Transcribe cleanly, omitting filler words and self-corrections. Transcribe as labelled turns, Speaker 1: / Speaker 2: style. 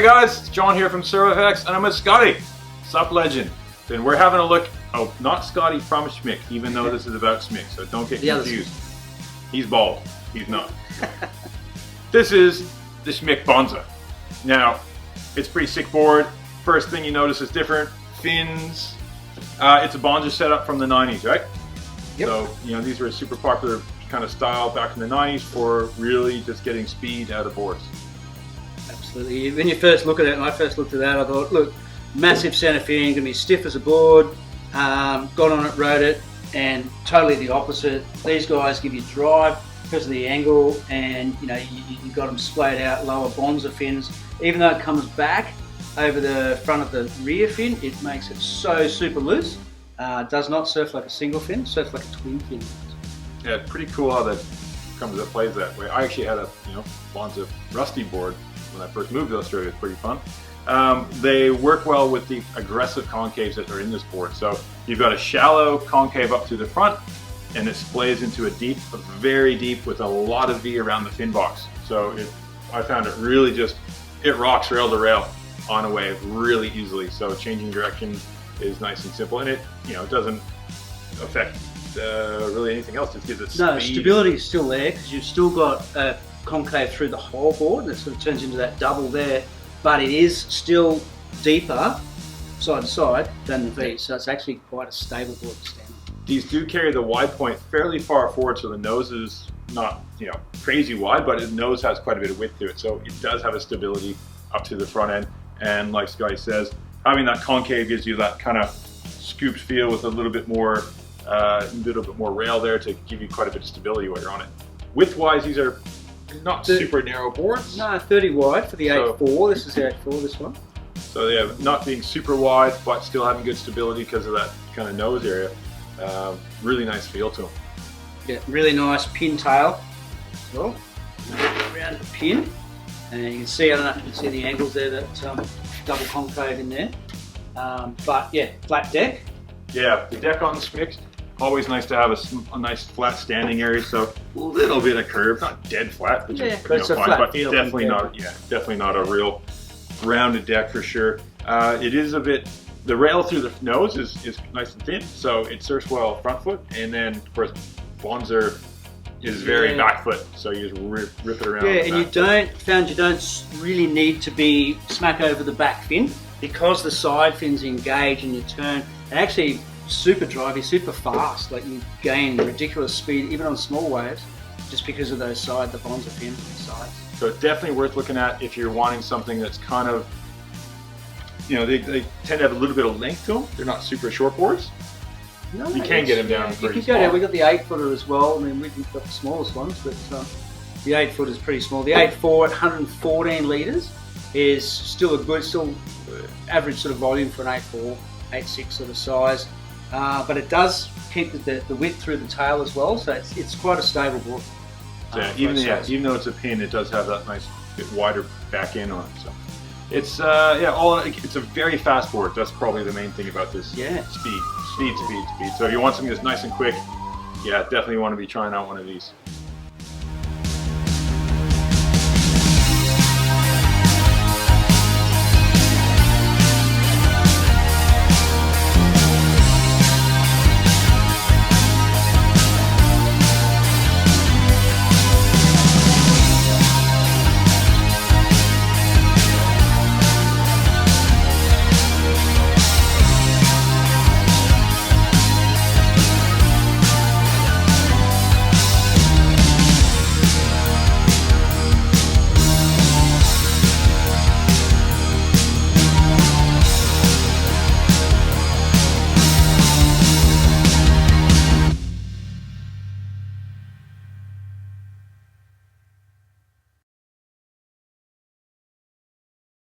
Speaker 1: guys, it's John here from SurfX, and I'm with Scotty, Sup Legend. And we're having a look, oh, not Scotty from Smik, even though this is about Smik, so don't get confused. He's bald, he's not. This is the Smik Bonza. Now, it's a pretty sick board. First thing you notice is different fins. It's a Bonza setup from the 90s, right? Yep. So, you know, these were a super popular kind of style back in the 90s for really just getting speed out of boards.
Speaker 2: Absolutely. When you first look at it, and I first looked at that, I thought, look, massive centre fin, going to be stiff as a board. Got on it, rode it, and totally the opposite. These guys give you drive because of the angle, and you know you got them splayed out, lower Bonza fins. Even though it comes back over the front of the rear fin, it makes it so super loose. Does not surf like a single fin, surfs like a twin fin.
Speaker 1: Yeah, it's pretty cool how that plays that way. I actually had a Bonza rusty board when I first moved to Australia. It's pretty fun. They work well with the aggressive concaves that are in this board. So you've got a shallow concave up to the front, and it splays into a deep, very deep, with a lot of V around the fin box. So I found it really it rocks rail to rail on a wave really easily. So changing direction is nice and simple, and it doesn't affect really anything else. It gives it speed.
Speaker 2: No, stability is still there because you've still got a concave through the whole board, and it sort of turns into that double there. But it is still deeper side to side than the V, so it's actually quite a stable board to stand on.
Speaker 1: These do carry the wide point fairly far forward, so the nose is not crazy wide, but the nose has quite a bit of width to it, so it does have a stability up to the front end. And like Scotty says, having that concave gives you that kind of scooped feel with a little bit more rail there to give you quite a bit of stability while you're on it. Width-wise, these are not super narrow boards.
Speaker 2: No, 30 wide for the 8.4. This is the 8.4, this one.
Speaker 1: So yeah, not being super wide, but still having good stability because of that kind of nose area. Really nice feel to them.
Speaker 2: Yeah, really nice pin tail as well. Around the pin, and you can see, I don't know if you can see the angles there, that double concave in there. But yeah, flat deck. Yeah,
Speaker 1: the deck on the Smik. Always nice to have a nice flat standing area, so a little bit of curve, not dead flat, which is fine, but definitely not a real rounded deck for sure. It is a bit, the rail through the nose is nice and thin, so it surfs well front foot, and then of course Bonza is very back foot, so you just rip it around.
Speaker 2: Yeah, and you don't really need to be smack over the back fin because the side fins engage and you turn, and actually super drivey, super fast, like you gain ridiculous speed even on small waves just because of those the Bonza fin on the sides.
Speaker 1: So it's definitely worth looking at if you're wanting something that's kind of, they tend to have a little bit of length to them. They're not super short boards. No, you can get them down pretty small.
Speaker 2: Yeah, we got the 8-footer as well. I mean, we've got the smallest ones, but the 8-foot is pretty small. The 8.4 at 114 litres is still average sort of volume for an 8.4, 8.6 sort of size. But it does keep the width through the tail as well, so it's quite a stable board.
Speaker 1: Even though it's a pin, it does have that nice bit wider back end on it. So it's it's a very fast board. That's probably the main thing about this.
Speaker 2: Yeah.
Speaker 1: Speed. So if you want something that's nice and quick, yeah, definitely want to be trying out one of these.